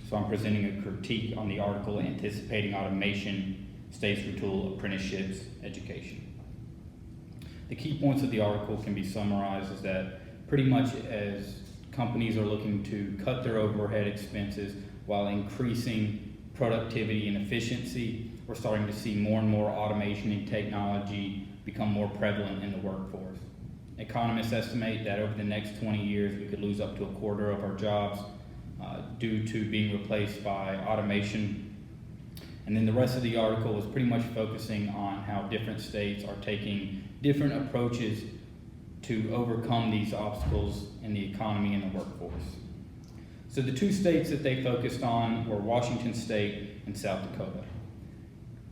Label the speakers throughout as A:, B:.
A: So I'm presenting a critique on the article, Anticipating Automation, States Retool Apprenticeships Education. The key points of the article can be summarized as that pretty much as companies are looking to cut their overhead expenses while increasing productivity and efficiency, we're starting to see more and more automation and technology become more prevalent in the workforce. Economists estimate that over the next 20 years, we could lose up to a quarter of our jobs due to being replaced by automation. And then the rest of the article was pretty much focusing on how different states are taking different approaches to overcome these obstacles in the economy and the workforce. So the two states that they focused on were Washington State and South Dakota.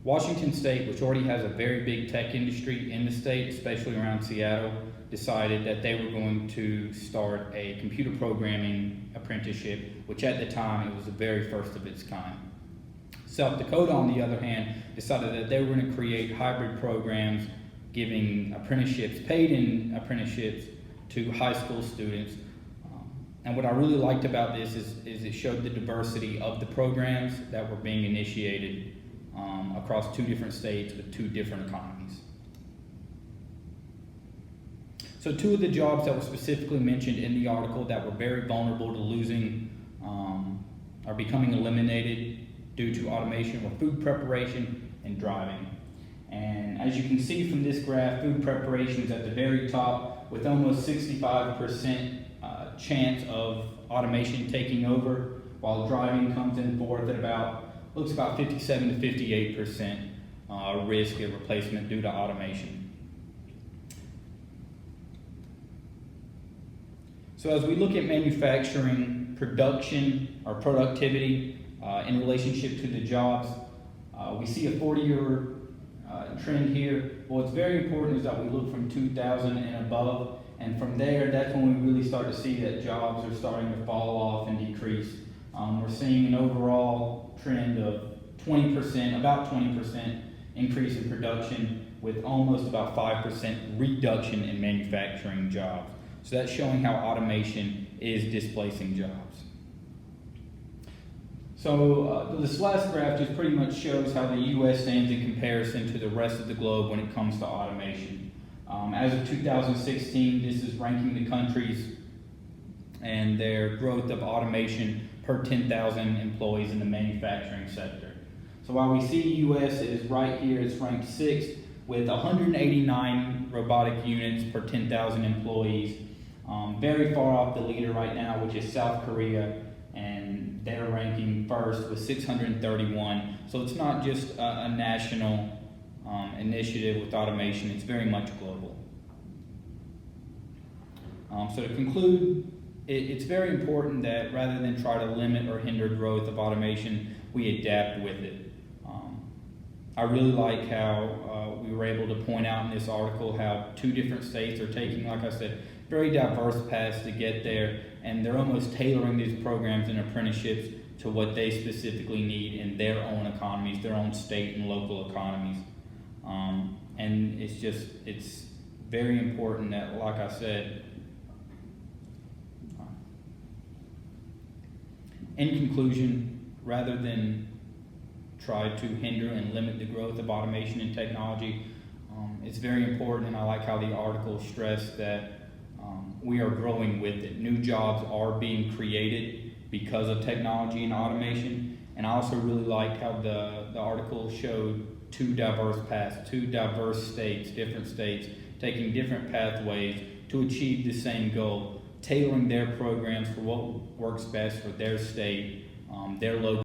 A: Washington State, which already has a very big tech industry in the state, especially around Seattle, decided that they were going to start a computer programming apprenticeship, which at the time it was the very first of its kind. South Dakota, on the other hand, decided that they were going to create hybrid programs giving apprenticeships, paid-in apprenticeships to high school students. And what I really liked about this is it showed the diversity of the programs that were being initiated across two different states with two different economies. So two of the jobs that were specifically mentioned in the article that were very vulnerable to losing or becoming eliminated due to automation were food preparation and driving. And as you can see from this graph, food preparation is at the very top with almost 65% chance of automation taking over, while driving comes in fourth at looks about 57 to 58% risk of replacement due to automation. So as we look at manufacturing production or productivity in relationship to the jobs, we see a 40-year trend here. What's very important is that we look from 2000 and above, and from there, that's when we really start to see that jobs are starting to fall off and decrease. We're seeing an overall trend of 20%, about 20% increase in production with almost about 5% reduction in manufacturing jobs. So that's showing how automation is displacing jobs. So this last graph just pretty much shows how the U.S. stands in comparison to the rest of the globe when it comes to automation. As of 2016, this is ranking the countries and their growth of automation per 10,000 employees in the manufacturing sector. So while we see U.S. is right here, it's ranked 6th with 189 robotic units per 10,000 employees. Very far off the leader right now, which is South Korea, and they're ranking first with 631. So it's not just a national initiative with automation, it's very much global. So to conclude, it's very important that rather than try to limit or hinder growth of automation, we adapt with it. I really like how we were able to point out in this article how two different states are taking, like I said, very diverse paths to get there, and they're almost tailoring these programs and apprenticeships to what they specifically need in their own economies, their own state and local economies. And it's very important that, like I said, in conclusion, rather than try to hinder and limit the growth of automation and technology, it's very important, and I like how the article stressed that we are growing with it. New jobs are being created because of technology and automation, and I also really liked how the article showed two diverse paths, two diverse states, different states, taking different pathways to achieve the same goal, tailoring their programs for what works best for their state, their local